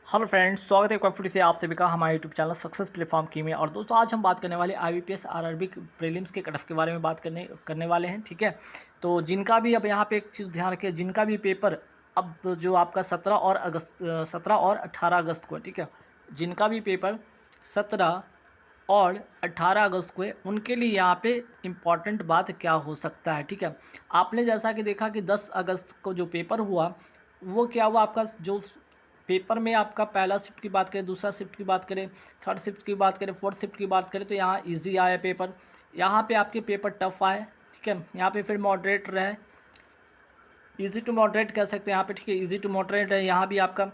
Hello friends, स्वागत है एक बार फिर से आप सभी का हमारे यूट्यूब चैनल सक्सेस प्लेटफॉर्म की में। और दोस्तों, आज हम बात करने वाले आईबीपीएस आरआरबी प्रीलिम्स के कट ऑफ के बारे में बात करने वाले हैं। ठीक है, तो जिनका भी अब यहाँ पे एक चीज़ ध्यान रखिए, जिनका भी पेपर अब जो आपका 17 और 18 अगस्त को है, ठीक है, जिनका भी पेपर 17 और 18 अगस्त को है, उनके लिए यहाँ पे इम्पॉर्टेंट बात क्या हो सकता है। ठीक है, आपने जैसा कि देखा कि 10 अगस्त को जो पेपर हुआ वो क्या हुआ, आपका जो पेपर में आपका पहला शिफ्ट की बात करें, दूसरा शिफ्ट की बात करें, थर्ड शिफ्ट की बात करें, फोर्थ शिफ्ट की बात करें, तो यहाँ इजी आया पेपर, यहाँ पे आपके पेपर टफ आए। ठीक है, यहाँ पे फिर मॉडरेट रहे, इजी टू मॉडरेट कह सकते हैं यहाँ पे। ठीक है, इजी टू मॉडरेट है, यहाँ भी आपका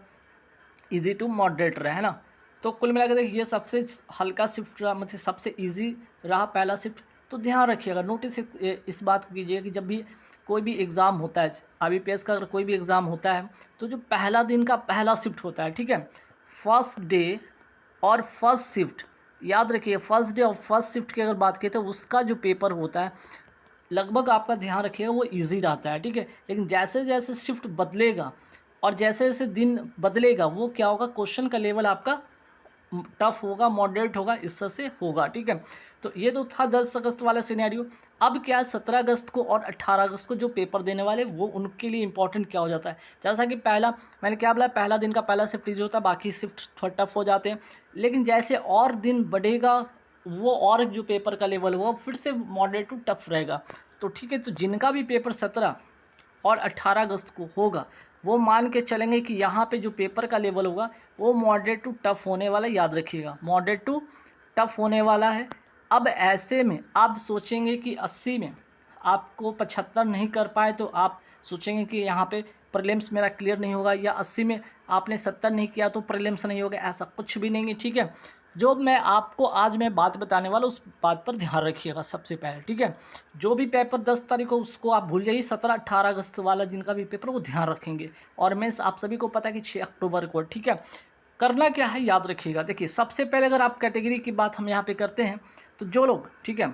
इजी टू मॉडरेट रहा है ना। तो कुल मिलाकर देखिए, ये सबसे हल्का शिफ्ट रहा, मतलब सबसे इजी रहा पहला शिफ्ट। तो ध्यान रखिएगा, नोटिस इस बात को कीजिए कि जब भी कोई भी एग्ज़ाम होता है, आईबीपीएस का अगर कोई भी एग्ज़ाम होता है, तो जो पहला दिन का पहला शिफ्ट होता है, ठीक है, फर्स्ट डे और फर्स्ट शिफ्ट, याद रखिए, फर्स्ट डे और फर्स्ट शिफ्ट की अगर बात करें तो उसका जो पेपर होता है लगभग, आपका ध्यान रखिएगा, वो इजी रहता है। ठीक है, लेकिन जैसे जैसे शिफ्ट बदलेगा और जैसे जैसे दिन बदलेगा, वो क्या होगा, क्वेश्चन का लेवल आपका टफ होगा, मॉडरेट होगा, इस तरह से होगा। ठीक है, तो ये तो था 10 अगस्त वाला सिनेरियो। अब क्या है, 17 अगस्त को और 18 अगस्त को जो पेपर देने वाले, वो उनके लिए इंपॉर्टेंट क्या हो जाता है। जैसा कि पहला मैंने क्या बोला, पहला दिन का पहला शिफ्ट इजी होता है, बाकी शिफ्ट थोड़ा टफ हो जाते हैं। लेकिन जैसे और दिन बढ़ेगा, वो और जो पेपर का लेवल होगा फिर से मॉडरेट टू टफ रहेगा। तो ठीक है, तो जिनका भी पेपर 17 और 18 अगस्त को होगा, वो मान के चलेंगे कि यहाँ पे जो पेपर का लेवल होगा वो मॉडरेट टू टफ होने वाला, याद रखिएगा, मॉडरेट टू टफ होने वाला है। अब ऐसे में आप सोचेंगे कि 80 में आपको 75 नहीं कर पाए तो आप सोचेंगे कि यहाँ पे प्रीलिम्स मेरा क्लियर नहीं होगा, या 80 में आपने 70 नहीं किया तो प्रीलिम्स नहीं होगा, ऐसा कुछ भी नहीं है। ठीक है, जो मैं आपको आज मैं बात बताने वाला उस बात पर ध्यान रखिएगा सबसे पहले। ठीक है, जो भी पेपर 10 तारीख को, उसको आप भूल जाइए, 17-18 अगस्त वाला जिनका भी पेपर वो ध्यान रखेंगे। और मैं आप सभी को पता है कि 6 अक्टूबर को, ठीक है, करना क्या है याद रखिएगा। देखिए, सबसे पहले अगर आप कैटेगरी की बात हम यहाँ पे करते हैं, तो जो लोग, ठीक है,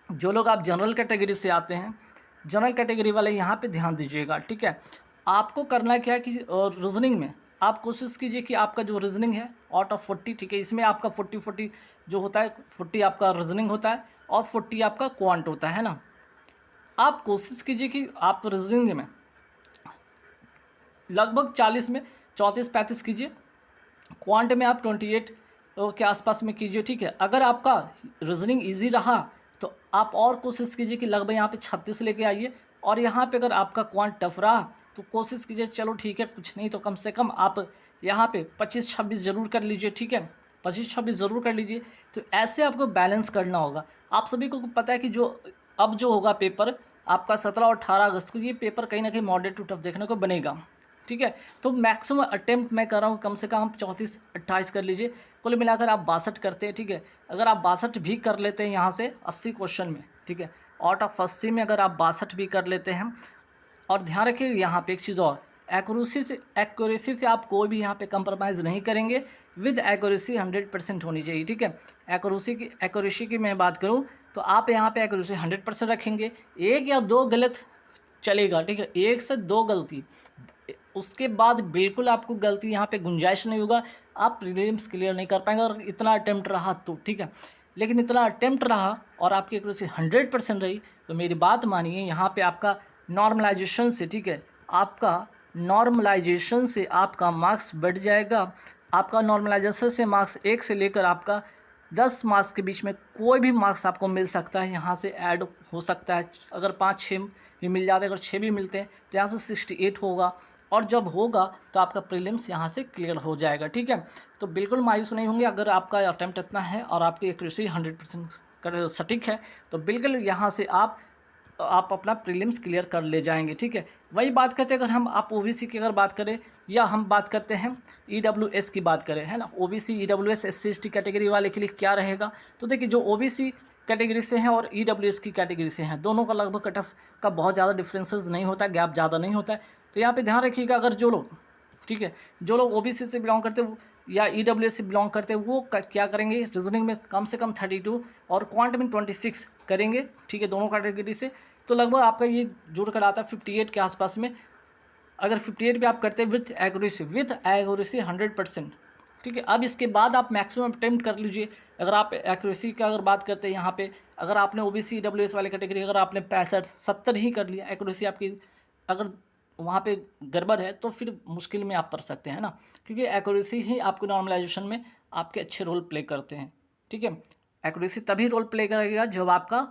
जो लोग आप जनरल कैटेगरी से आते हैं, जनरल कैटेगरी वाले यहाँ पे ध्यान दीजिएगा। ठीक है, आपको करना क्या है कि रीजनिंग में आप कोशिश कीजिए कि आपका जो रीजनिंग है आउट ऑफ 40, ठीक है, इसमें आपका 40 जो होता है, 40 आपका रीजनिंग होता है और 40 आपका क्वांट होता है ना। आप कोशिश कीजिए कि आप रीजनिंग में लगभग 40 में 34-35 कीजिए, क्वांट में आप 28 के आसपास में कीजिए। ठीक है, अगर आपका रीजनिंग इजी रहा तो आप और कोशिश कीजिए कि लगभग यहाँ पे 36 लेके आइए। और यहाँ पे अगर आपका क्वांट टफ रहा तो कोशिश कीजिए, चलो ठीक है, कुछ नहीं तो कम से कम आप यहाँ पे 25-26 ज़रूर कर लीजिए। ठीक है, 25-26 ज़रूर कर लीजिए। तो ऐसे आपको बैलेंस करना होगा। आप सभी को पता है कि जो अब जो होगा पेपर आपका 17 और 18 अगस्त को, ये पेपर कहीं ना कहीं मॉडरेट टू टफ देखने को बनेगा। ठीक है, तो मैक्सिमम अटेम्प्ट मैं कर रहा हूँ, कम से कम 34-28 कर लीजिए। कुल मिलाकर आप 62 करते हैं। ठीक है, अगर आप 62 भी कर लेते हैं यहाँ से 80 क्वेश्चन में, ठीक है, आउट ऑफ 80 में अगर आप 62 भी कर लेते हैं, और ध्यान रखिए यहाँ पे एक चीज़ और, एक्यूरेसी से आप कोई भी यहाँ पे कंप्रोमाइज़ नहीं करेंगे। विद एक्यूरेसी 100% होनी चाहिए। ठीक है, एक्यूरेसी की मैं बात करूँ तो आप यहाँ पे एक्यूरेसी 100% रखेंगे। एक या दो गलत चलेगा, ठीक है, एक से दो गलती, उसके बाद बिल्कुल आपको गलती यहाँ पे गुंजाइश नहीं होगा, आप प्रीलिम्स क्लियर नहीं कर पाएंगे। और इतना अटेम्प्ट रहा तो ठीक है, लेकिन इतना अटेम्प्ट रहा और आपकी एक्यूरेसी 100% रही तो मेरी बात मानिए, यहाँ पे आपका नॉर्मलाइजेशन से, ठीक है, आपका नॉर्मलाइजेशन से आपका मार्क्स बढ़ जाएगा। आपका नॉर्मलाइजेशन से मार्क्स 1 से लेकर आपका 10 मार्क्स के बीच में कोई भी मार्क्स आपको मिल सकता है, यहाँ से ऐड हो सकता है। अगर 5-6 भी मिल जाते हैं, अगर 6 भी मिलते हैं तो यहाँ से 68 होगा। और जब होगा तो आपका प्रीलिम्स यहाँ से क्लियर हो जाएगा। ठीक है, तो बिल्कुल मायूस नहीं होंगे अगर आपका अटैम्प्ट इतना है और आपकी एक्यूरेसी 100% सटीक है, तो बिल्कुल यहाँ से आप अपना प्रीलिम्स क्लियर कर ले जाएंगे। ठीक है, वही बात करते हैं, अगर हम आप ओबीसी की अगर बात करें, या हम बात करते हैं ईडब्ल्यूएस की बात करें, है ना, OBC EWS SC ST category वाले के लिए क्या रहेगा। तो देखिए, जो ओबीसी कैटेगरी से हैं और ईडब्ल्यूएस की कैटेगरी से हैं, दोनों का लगभग कट ऑफ का बहुत ज़्यादा डिफरेंसेस नहीं होता है, गैप ज़्यादा नहीं होता है। तो यहाँ पे ध्यान रखिएगा, अगर जो लोग, ठीक है, जो लोग ओबीसी से बिलोंग करते हैं या ईडब्ल्यूएस से बिलोंग करते हैं, वो क्या करेंगे, रीजनिंग में कम से कम 32 और क्वांट में 26 करेंगे। ठीक है, दोनों कैटेगरी से, तो लगभग आपका ये जुड़ कर आता है 58 के आसपास में। अगर 58 भी आप करते हैं विथ एक्यूरेसी 100%, ठीक है। अब इसके बाद आप मैक्सिमम अटेम्प्ट कर लीजिए। अगर आप एक्यूरेसी का अगर बात करते हैं यहाँ पे, अगर आपने ओबीसी डब्ल्यूएस वाले कैटेगरी अगर आपने 65-70 ही कर लिया, एक्यूरेसी आपकी अगर वहाँ पे गड़बड़ है तो फिर मुश्किल में आप पड़ सकते हैं ना, क्योंकि एक्यूरेसी ही आपको नॉर्मलाइजेशन में आपके अच्छे रोल प्ले करते हैं, ठीक है। एक्यूरेसी तभी रोल प्ले करेगा जब आपका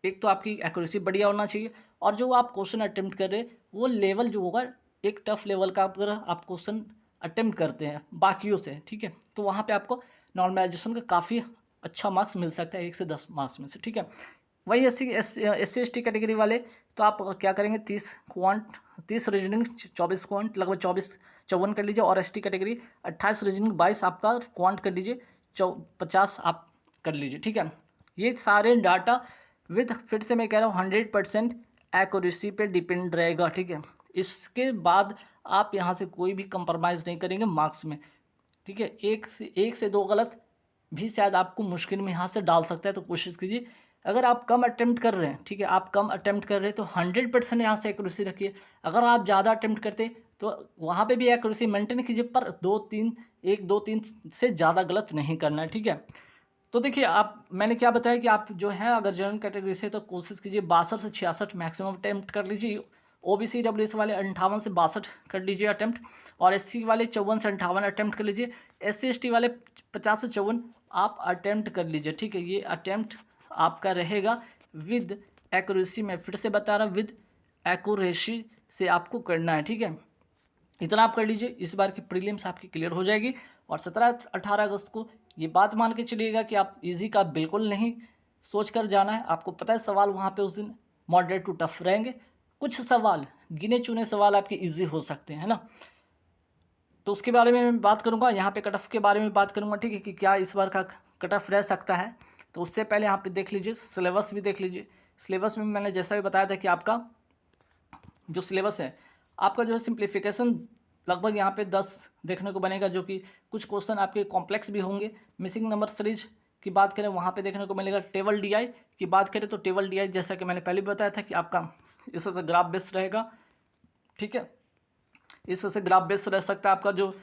एक तो आपकी एक्यूरेसी बढ़िया होना चाहिए, और जो आप क्वेश्चन अटेम्प्ट कर रहे हैं वो लेवल जो होगा एक टफ लेवल का अगर आप क्वेश्चन अटेम्प्ट करते हैं बाकियों से, ठीक है, तो वहाँ पे आपको नॉर्मलाइजेशन का काफ़ी अच्छा मार्क्स मिल सकता है 1 से 10 मार्क्स में से, ठीक है। वही SC/ST कैटेगरी वाले तो आप क्या करेंगे 30 रीजनिंग 24 क्वांट लगभग 54 कर लीजिए, और ST कैटेगरी 28 रीजनिंग 22 आपका क्वांट कर लीजिए, 50 आप कर लीजिए, ठीक है। ये सारे डाटा विद फिर से मैं कह रहा हूँ 100% एक्यूरेसी पे डिपेंड रहेगा, ठीक है। इसके बाद आप यहाँ से कोई भी कंप्रोमाइज़ नहीं करेंगे मार्क्स में, ठीक है। एक से दो गलत भी शायद आपको मुश्किल में यहाँ से डाल सकता है, तो कोशिश कीजिए अगर आप कम अटेम्प्ट कर रहे हैं, ठीक है, आप कम अटेम्प्ट कर रहे हैं तो 100% यहाँ से एक्यूरेसी रखिए। अगर आप ज़्यादा अटेम्प्ट करते तो वहाँ पे भी एक्यूरेसी मेंटेन कीजिए, पर 1 2 3 से ज़्यादा गलत नहीं करना है, ठीक है। तो देखिए आप मैंने क्या बताया कि आप जो है अगर जनरल कैटेगरी से तो कोशिश कीजिए 62 से 66 मैक्सिमम अटेम्प्ट कर लीजिए। ओबीसी डब्ल्यूएस वाले 58 से 62 कर लीजिए अटेम्प्ट, और एससी वाले 54 से 58 अटेम्प्ट कर लीजिए। SC/ST वाले 50 से 54 आप अटेम्प्ट कर लीजिए, ठीक है। ये अटेम्प्ट आपका रहेगा विद एक्यूरेसी, में फिर से बता रहा विद एक्यूरेसी से आपको करना है, ठीक है। इतना आप कर लीजिए, इस बार की प्रीलिम्स आपकी क्लियर हो जाएगी। और 17-18 अगस्त को ये बात मान के चलिएगा कि आप इजी का बिल्कुल नहीं सोच कर जाना है। आपको पता है सवाल वहाँ पे उस दिन मॉडरेट टू टफ रहेंगे, कुछ सवाल गिने चुने सवाल आपके इजी हो सकते हैं, है ना। तो उसके बारे में मैं बात करूँगा, यहाँ पे कट ऑफ के बारे में बात करूँगा, ठीक है, कि क्या इस बार का कट ऑफ रह सकता है। तो उससे पहले यहाँ पे देख लीजिए, सिलेबस भी देख लीजिए। सिलेबस में मैंने जैसा भी बताया था कि आपका जो सिलेबस है आपका जो है सिंप्लीफिकेशन लगभग यहाँ पे 10 देखने को बनेगा, जो कि कुछ क्वेश्चन आपके कॉम्प्लेक्स भी होंगे। मिसिंग नंबर सीरीज की बात करें वहाँ पे देखने को मिलेगा। टेबल DI की बात करें तो टेबल DI जैसा कि मैंने पहले भी बताया था कि आपका इससे ग्राफ बेस्ड रहेगा, ठीक है। इससे ग्राफ बेस्ड रह सकता है आपका जो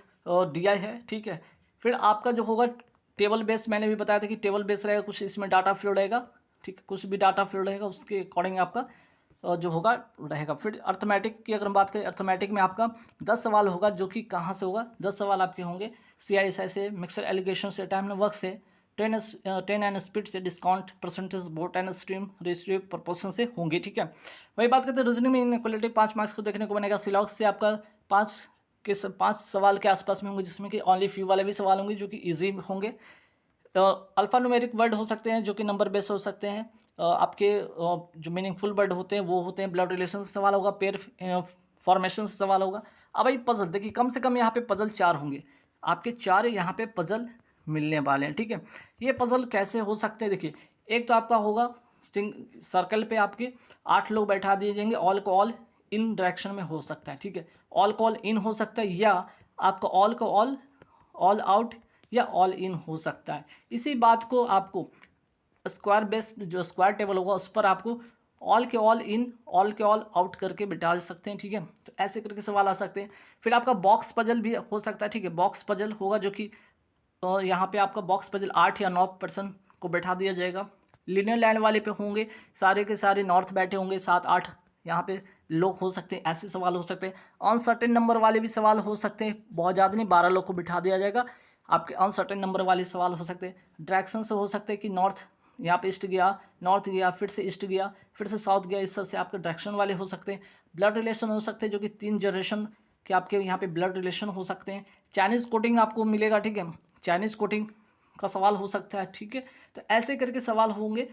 DI है, ठीक है। फिर आपका जो होगा टेबल बेस्ड, मैंने भी बताया था कि टेबल बेस्ड रहेगा, कुछ इसमें डाटा फील्ड रहेगा, ठीक है, कुछ भी डाटा फील्ड रहेगा उसके अकॉर्डिंग आपका जो होगा रहेगा। फिर अर्थमेटिक की अगर हम बात करें, अर्थमेटिक में आपका 10 सवाल होगा, जो कि कहाँ से होगा 10 सवाल आपके होंगे CISI से, मिक्सर एलिगेशन से, टाइम वर्क से, ट्रेन एंड स्पीड से, discount percentage, boat and stream ratio proportion से होंगे, ठीक है। वही बात करते हैं रीजनिंग में इनइक्वालिटी 5 मार्क्स को देखने को बनेगा। सिलॉक्स से आपका 5 सवाल के आसपास में होंगे, जिसमें कि ओनली फ्यू वाले भी सवाल होंगे जो कि ईजी होंगे। अल्फा न्यूमेरिक वर्ड हो सकते हैं जो कि नंबर बेस हो सकते हैं। आपके जो मीनिंगफुल वर्ड होते हैं वो होते हैं। ब्लड रिलेशन से सवाल होगा, पेयर फॉर्मेशन से सवाल होगा। अब भाई पजल देखिए, कम से कम यहाँ पे पजल 4 होंगे आपके, 4 यहाँ पे पजल मिलने वाले हैं, ठीक है। ये पजल कैसे हो सकते हैं देखिए, एक तो आपका होगा सर्कल पे आपके 8 लोग बैठा दिए जाएंगे, ऑल को ऑल इन डायरेक्शन में हो सकता है, ठीक है। ऑल को ऑल इन हो सकता है, या आपका ऑल को ऑल आउट या ऑल इन हो सकता है। इसी बात को आपको स्क्वायर बेस्ड जो स्क्वायर टेबल होगा उस पर आपको ऑल के ऑल इन, ऑल के ऑल आउट करके बिठा सकते हैं, ठीक है। तो ऐसे करके सवाल आ सकते हैं। फिर आपका बॉक्स पजल भी हो सकता है, ठीक है। बॉक्स पजल होगा जो कि यहाँ पे आपका बॉक्स पजल 8 या 9 पर्सन को बैठा दिया जाएगा। लिनियर लाइन वाले पे होंगे सारे के सारे नॉर्थ बैठे होंगे, 7-8 यहाँ पे लोग हो सकते हैं, ऐसे सवाल हो सकते हैं। अनसर्टेन नंबर वाले भी सवाल हो सकते हैं, बहुत ज़्यादा नहीं, 12 लोग को बिठा दिया जाएगा। आपके अनसर्टेन नंबर वाले सवाल हो सकते हैं। डायरेक्शन से हो सकते हैं कि नॉर्थ यहाँ पे ईस्ट गया, नॉर्थ गया, फिर से ईस्ट गया, फिर से साउथ गया, इस तरह से आपके डायरेक्शन वाले हो सकते हैं। ब्लड रिलेशन हो सकते हैं, जो कि 3 जनरेशन के आपके यहाँ पे ब्लड रिलेशन हो सकते हैं। चाइनीज़ कोडिंग आपको मिलेगा, ठीक है, चाइनीज़ कोडिंग का सवाल हो सकता है, ठीक है। तो ऐसे करके सवाल होंगे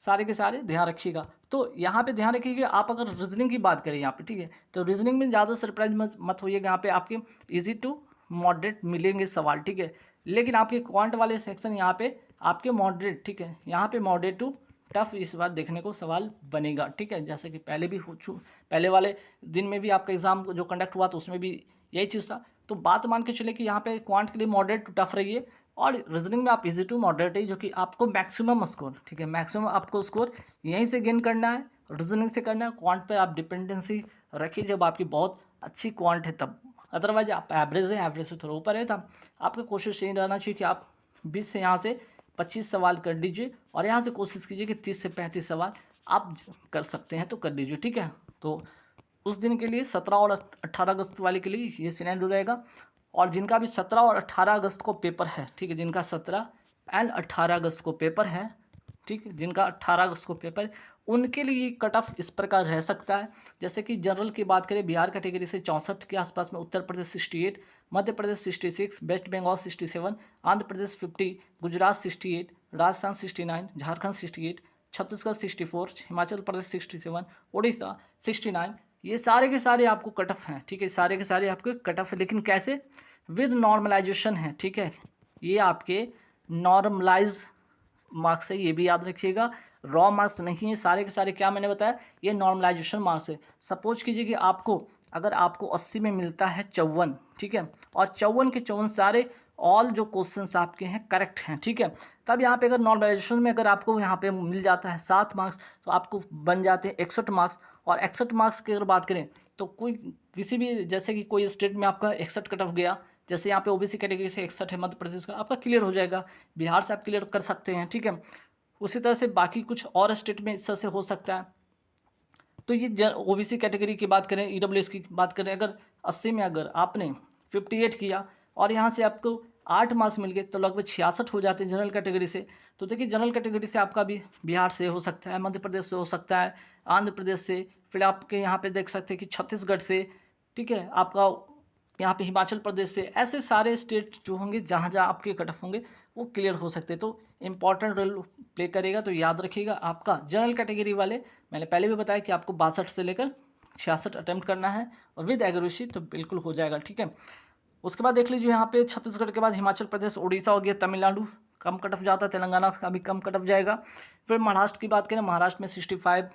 सारे के सारे, ध्यान रखिएगा। तो यहाँ पे ध्यान रखिएगा, आप अगर रीजनिंग की बात करें यहाँ पे, ठीक है, तो रीजनिंग में ज़्यादा सरप्राइज मत होइएगा। यहाँ पे आपके इजी टू मॉडरेट मिलेंगे सवाल, ठीक है। लेकिन आपके क्वांट वाले सेक्शन यहाँ पे आपके मॉडरेट, ठीक है, यहाँ पे मॉडरेट टू टफ इस बार देखने को सवाल बनेगा, ठीक है। जैसे कि पहले भी पहले वाले दिन में भी आपका एग्जाम जो कंडक्ट हुआ तो उसमें भी यही चीज़ था। तो बात मान के चले कि यहाँ पे क्वांट के लिए मॉडरेट टू टफ रहिए, और रीजनिंग में आप इजी टू मॉडरेट है, जो कि आपको मैक्सिमम स्कोर, ठीक है, मैक्सिमम आपको स्कोर यहीं से गेन करना है, रीजनिंग से करना है। क्वांट पे आप डिपेंडेंसी रखिए जब आपकी बहुत अच्छी क्वांट है तब, अदरवाइज आप एवरेज है, एवरेज से थोड़ा ऊपर है तब आपका कोशिश यही रहना चाहिए कि आप 20 से यहाँ से 25 सवाल कर लीजिए और यहाँ से कोशिश कीजिए कि 30 से 35 सवाल आप कर सकते हैं तो कर लीजिए, ठीक है। तो उस दिन के लिए 17 और 18 अगस्त वाले के लिए ये सिनेरियो रहेगा। और जिनका भी 17 और 18 अगस्त को पेपर है, ठीक है, जिनका 17 एंड 18 अगस्त को पेपर है, ठीक है, जिनका 18 अगस्त को पेपर, उनके लिए कट ऑफ इस प्रकार रह सकता है। जैसे कि जनरल की बात करें, बिहार कैटेगरी से 64 के आसपास में, उत्तर प्रदेश 68, मध्य प्रदेश 66, वेस्ट बंगाल 67, आंध्र प्रदेश 50, गुजरात 68, राजस्थान 69, झारखंड 68, छत्तीसगढ़ 64, हिमाचल प्रदेश 67, उड़ीसा 69, ये सारे के सारे आपको कट ऑफ हैं, ठीक है, सारे के सारे आपके कट ऑफ है। लेकिन कैसे? विद नॉर्मलाइजेशन है, ठीक है, ये आपके नॉर्मलाइज मार्क्स है, ये भी याद रखिएगा, रॉ मार्क्स नहीं है सारे के सारे। क्या मैंने बताया? ये नॉर्मलाइजेशन मार्क्स है। सपोज कीजिए कि आपको अगर आपको 80 में मिलता है 54, ठीक है, और 54 के 54 सारे ऑल जो क्वेश्चंस आपके हैं करेक्ट हैं, ठीक है, तब यहाँ पे अगर नॉर्मलाइजेशन में अगर आपको यहाँ पे मिल जाता है 7 मार्क्स, तो आपको बन जाते हैं 61 मार्क्स। और 61 मार्क्स की अगर बात करें तो कोई किसी भी, जैसे कि कोई स्टेट में आपका 61 कट ऑफ गया, जैसे यहाँ पे ओबीसी कैटेगरी से 61 है, मध्य प्रदेश का आपका क्लियर हो जाएगा, बिहार से आप क्लियर कर सकते हैं, ठीक है। उसी तरह से बाकी कुछ और स्टेट में इस तरह से हो सकता है। तो ये ओबीसी कैटेगरी की बात करें, ईडब्ल्यूएस की बात करें, अगर 80 में अगर आपने 58 किया और यहाँ से आपको 8 मार्क्स मिल गए तो लगभग 66 हो जाते हैं जनरल कैटेगरी से। तो देखिए जनरल कैटेगरी से आपका भी बिहार से हो सकता है, मध्य प्रदेश से हो सकता है, आंध्र प्रदेश से, फिर आपके यहाँ पे देख सकते हैं कि छत्तीसगढ़ से, ठीक है, आपका यहाँ पे हिमाचल प्रदेश से, ऐसे सारे स्टेट जो होंगे जहाँ जहाँ आपके कट ऑफ होंगे वो क्लियर हो सकते हैं। तो इम्पॉर्टेंट रोल प्ले करेगा। तो याद रखिएगा आपका जनरल कैटेगरी वाले, मैंने पहले भी बताया कि आपको 62 से लेकर 66 अटैम्प्ट करना है और विद एक्यूरेसी तो बिल्कुल हो जाएगा, ठीक है। उसके बाद देख लीजिए यहाँ पे छत्तीसगढ़ के बाद हिमाचल प्रदेश, उड़ीसा हो गया, तमिलनाडु कम कट ऑफ जाता है, तेलंगाना का भी कम कट ऑफ जाएगा। फिर महाराष्ट्र की बात करें, महाराष्ट्र में 65,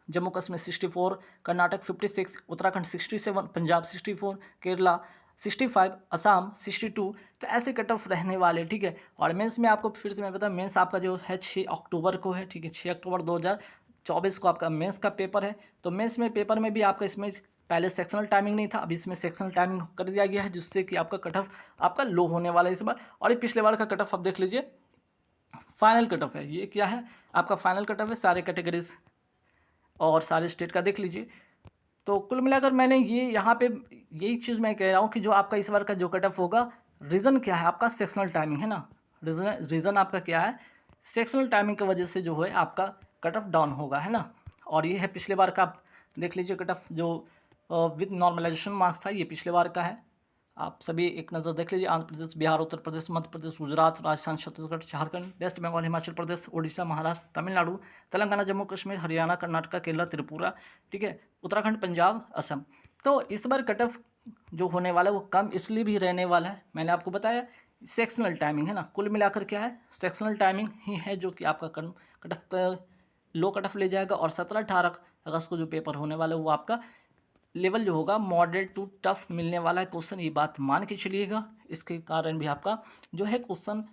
जम्मू कश्मीर 64, कर्नाटक 56, उत्तराखंड 67, पंजाब 64, केरला 65, असम 62। तो ऐसे कट ऑफ रहने वाले, ठीक है। और मेंस में आपको फिर से मैं बताऊँ, मेंस आपका जो है 6 अक्टूबर को है, ठीक है, 6 अक्टूबर 2024 को आपका मेंस का पेपर है। तो मेंस में पेपर में भी आपका इसमें पहले सेक्शनल टाइमिंग नहीं था, अभी इसमें सेक्शनल टाइमिंग कर दिया गया है, जिससे कि आपका कट ऑफ आपका लो होने वाला है इस बार। और ये पिछले बार का कट ऑफ आप देख लीजिए, फाइनल कट ऑफ है, ये क्या है आपका फाइनल कट ऑफ है, सारे कैटेगरीज और सारे स्टेट का देख लीजिए। तो कुल मिलाकर मैंने ये यहाँ पे यही चीज़ मैं कह रहा हूँ कि जो आपका इस बार का जो कट ऑफ होगा, रीज़न क्या है? आपका सेक्शनल टाइमिंग है ना, रीज़न आपका क्या है? सेक्शनल टाइमिंग की वजह से जो है आपका कट ऑफ डाउन होगा, है ना। और ये है पिछले बार का, आप देख लीजिए कट ऑफ जो विद नॉर्मलाइजेशन मार्क्स था, ये पिछले बार का है। आप सभी एक नज़र देख लीजिए, आंध्र प्रदेश, बिहार, उत्तर प्रदेश, मध्य प्रदेश, गुजरात, राजस्थान, छत्तीसगढ़, झारखंड, वेस्ट बंगाल, हिमाचल प्रदेश, उड़ीसा, महाराष्ट्र, तमिलनाडु, तेलंगाना, जम्मू कश्मीर, हरियाणा, कर्नाटक, केरला, त्रिपुरा, ठीक है, उत्तराखंड, पंजाब, असम। तो इस बार कट ऑफ जो होने वाला है वो कम इसलिए भी रहने वाला है, मैंने आपको बताया सेक्शनल टाइमिंग है ना। कुल मिलाकर क्या है, सेक्शनल टाइमिंग ही है जो कि आपका cut of low cut off ले जाएगा। और 17-18 अगस्त को जो पेपर होने वाला है वो आपका लेवल जो होगा मॉडरेट टू टफ मिलने वाला है क्वेश्चन, ये बात मान के चलिएगा। इसके कारण भी आपका जो है क्वेश्चन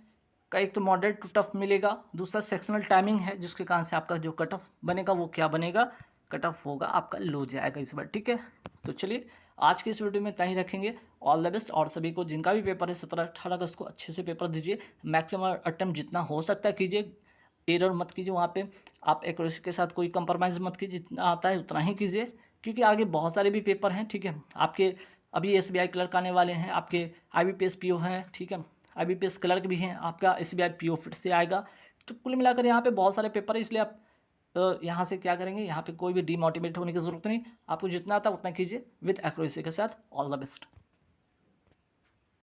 का एक तो मॉडरेट टू टफ मिलेगा, दूसरा सेक्शनल टाइमिंग है, जिसके कारण से आपका जो कट ऑफ बनेगा वो क्या बनेगा, कट ऑफ होगा आपका लो जाएगा इस बार, ठीक है। तो चलिए आज के इस वीडियो में इतना ही रखेंगे। All the best. और सभी को जिनका भी पेपर है 17-18 अगस्त को अच्छे से पेपर दीजिए, मैक्सिमम अटेम्प्ट जितना हो सकता है कीजिए, एरर मत कीजिए वहाँ पे, आप एक्यूरेसी के साथ कोई कंप्रोमाइज़ मत कीजिए, जितना आता है उतना ही कीजिए, क्योंकि आगे बहुत सारे भी पेपर हैं, ठीक है। आपके अभी एसबीआई क्लर्क आने वाले हैं, आपके आईबीपीएस पीओ हैं, ठीक है, आईबीपीएस क्लर्क भी हैं, आपका एसबीआई पीओ फिर से आएगा। तो कुल मिलाकर यहाँ पे बहुत सारे पेपर है, इसलिए आप यहाँ से क्या करेंगे, यहाँ पे कोई भी डीमोटिवेट होने की ज़रूरत नहीं, आपको जितना आता है उतना कीजिए विद एक्यूरेसी के साथ। All the best.